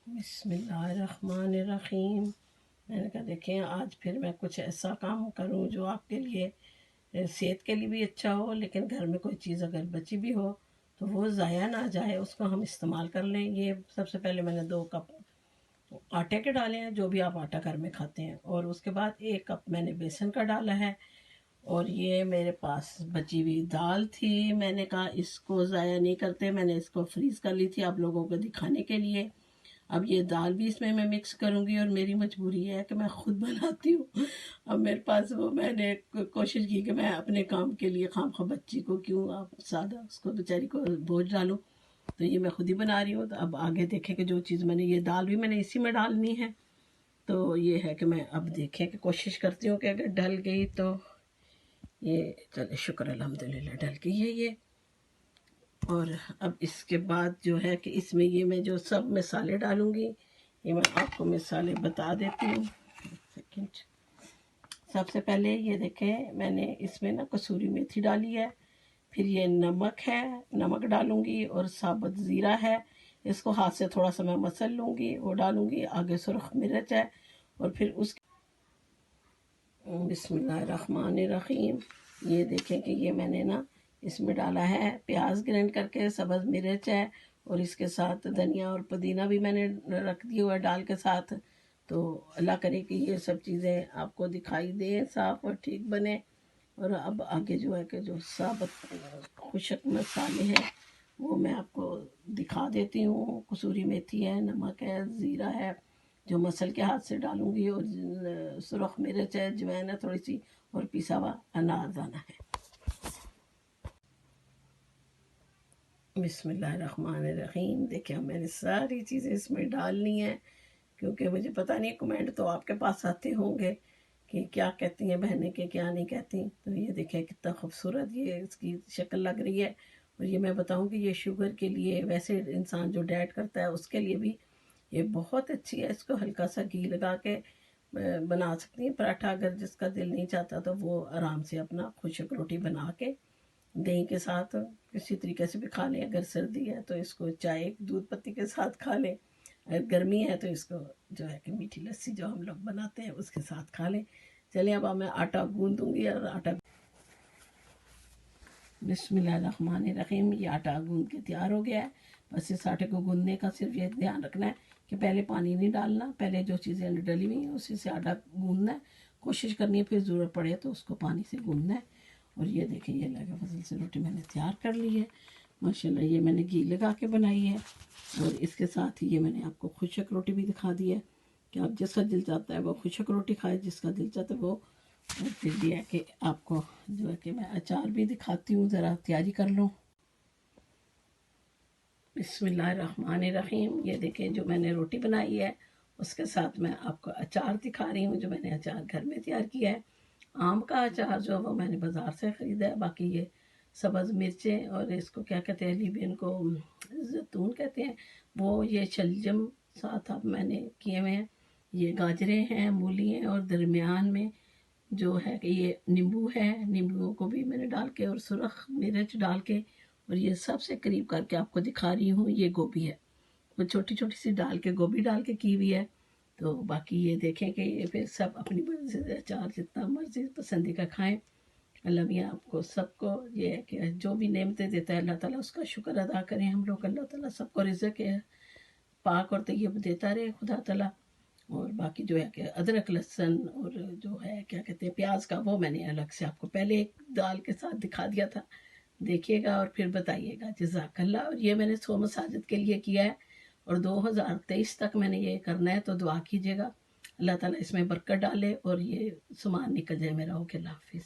बिस्मिल्लाहिर्रहमानिर्रहीम। मैंने कहा देखें आज फिर मैं कुछ ऐसा काम करूं जो आपके लिए सेहत के लिए भी अच्छा हो, लेकिन घर में कोई चीज़ अगर बची भी हो तो वो ज़ाया ना जाए, उसको हम इस्तेमाल कर लें। ये सबसे पहले मैंने 2 कप आटे के डाले हैं, जो भी आप आटा घर में खाते हैं, और उसके बाद 1 कप मैंने बेसन का डाला है। और ये मेरे पास बची हुई दाल थी, मैंने कहा इसको ज़ाया नहीं करते, मैंने इसको फ्रीज़ कर ली थी आप लोगों को दिखाने के लिए। अब ये दाल भी इसमें मैं मिक्स करूँगी, और मेरी मजबूरी है कि मैं ख़ुद बनाती हूँ। अब मेरे पास वो मैंने कोशिश की कि मैं अपने काम के लिए खामखा बच्ची को क्यों आप सादा उसको बेचारी को बोझ डालूँ, तो ये मैं खुद ही बना रही हूँ। तो अब आगे देखें कि जो चीज़ मैंने, ये दाल भी मैंने इसी में डालनी है। तो ये है कि मैं अब देखें कि कोशिश करती हूँ कि अगर डल गई तो ये चले, शुक्र अल्हम्दुलिल्लाह डल गई है ये। और अब इसके बाद जो है कि इसमें ये मैं जो सब मसाले डालूँगी, ये मैं आपको मसाले बता देती हूँ। सेकंड, सबसे पहले ये देखें मैंने इसमें ना कसूरी मेथी डाली है, फिर ये नमक है, नमक डालूँगी, और साबुत ज़ीरा है, इसको हाथ से थोड़ा सा मैं मसल लूँगी, वो डालूँगी। आगे सुरख मिर्च है, और फिर उसके बिस्मिल्लाहिर्रहमानिर्रहीम। ये देखें कि ये मैंने ना इसमें डाला है प्याज ग्राइंड करके, सब्ज़ मिर्च है, और इसके साथ धनिया और पुदीना भी मैंने रख दिया हुआ डाल के साथ। तो अल्लाह करे कि ये सब चीज़ें आपको दिखाई दें, साफ़ और ठीक बने। और अब आगे जो है कि जो साबुत खुशक मसाले हैं वो मैं आपको दिखा देती हूँ। कसूरी मेथी है, नमक है, ज़ीरा है जो मसल के हाथ से डालूँगी, और सुरख मिर्च है, अजवाइन है थोड़ी सी, और पिसा हुआ अनारदाना है। बिस्मिल्लाहिर्रहमानिर्रहीम। देखिए अब मैंने सारी चीज़ें इसमें डालनी है, क्योंकि मुझे पता नहीं, कमेंट तो आपके पास आते होंगे कि क्या कहती हैं बहनें के क्या नहीं कहती। तो ये देखिए कितना खूबसूरत ये इसकी शक्ल लग रही है। और ये मैं बताऊं कि ये शुगर के लिए, वैसे इंसान जो डाइट करता है उसके लिए भी ये बहुत अच्छी है। इसको हल्का सा घी लगा के बना सकती हैं पराठा, अगर जिसका दिल नहीं चाहता तो वो आराम से अपना खुशक रोटी बना के दही के साथ किसी तरीके से भी खा लें। अगर सर्दी है तो इसको चाय दूध पत्ती के साथ खा लें, अगर गर्मी है तो इसको जो है कि मीठी लस्सी जो हम लोग बनाते हैं उसके साथ खा लें। चलिए अब मैं आटा गूंद दूँगी, और आटा बिस्मिल्लाहिर्रहमानिर्रहीम। ये आटा गूंद के तैयार हो गया है। बस इस आटे को गूंदने का सिर्फ ये ध्यान रखना है कि पहले पानी नहीं डालना, पहले जो चीज़ें डली हुई हैं उसी से आटा गूंदना है। कोशिश करनी है फिर ज़रूरत पड़े तो उसको पानी से गूंदना है। और ये देखिए ये लगा फसल से रोटी मैंने तैयार कर ली है माशाल्लाह। ये मैंने घी लगा के बनाई है, और इसके साथ ही ये मैंने आपको खुशक रोटी भी दिखा दी है कि आप जिसका दिल चाहता है वो खुशक रोटी खाए, जिसका दिल चाहता है वो। और फिर ये है कि आपको जो है कि मैं अचार भी दिखाती हूँ, ज़रा तैयारी कर लो। बिस्मिल्लाहिर्रहमानिर्रहीम। ये देखें जो मैंने रोटी बनाई है उसके साथ मैं आपको अचार दिखा रही हूँ, जो मैंने अचार घर में तैयार किया है। आम का अचार जो है वो मैंने बाज़ार से ख़रीदा है। बाकी ये सब्ज़ मिर्चें, और इसको क्या कहते हैं, लीबियन को जैतून कहते हैं, वो ये शलजम साथ अब मैंने किए हुए हैं। ये गाजरें हैं, मूली हैं, और दरमियान में जो है कि ये नींबू है, नींबुओं को भी मैंने डाल के, और सुरख मिर्च डाल के, और ये सबसे करीब करके आपको दिखा रही हूँ। ये गोभी है, वो छोटी छोटी सी डाल के गोभी डाल के की हुई है। तो बाकी ये देखें कि ये फिर सब अपनी मर्जी से अचार जितना मर्जी पसंदीदा खाएं। अल्लाह मियाँ आपको सबको ये है कि जो भी नेमतें देता है अल्लाह ताला उसका शुक्र अदा करें हम लोग। अल्लाह ताला सबको रिज़्क़ है पाक और तैयब देता रहे खुदा ताला। और बाकी जो है कि अदरक लहसुन और जो है क्या कहते हैं प्याज का, वो मैंने अलग से आपको पहले एक दाल के साथ दिखा दिया था। देखिएगा और फिर बताइएगा। जज़ाकल्लाह। और ये मैंने 100 मसाजिद के लिए किया है, और 2023 तक मैंने ये करना है, तो दुआ कीजिएगा अल्लाह ताला इसमें बरकत डाले और ये सामान निकल जाए मेरा। ओके, अल्लाह हाफिज़।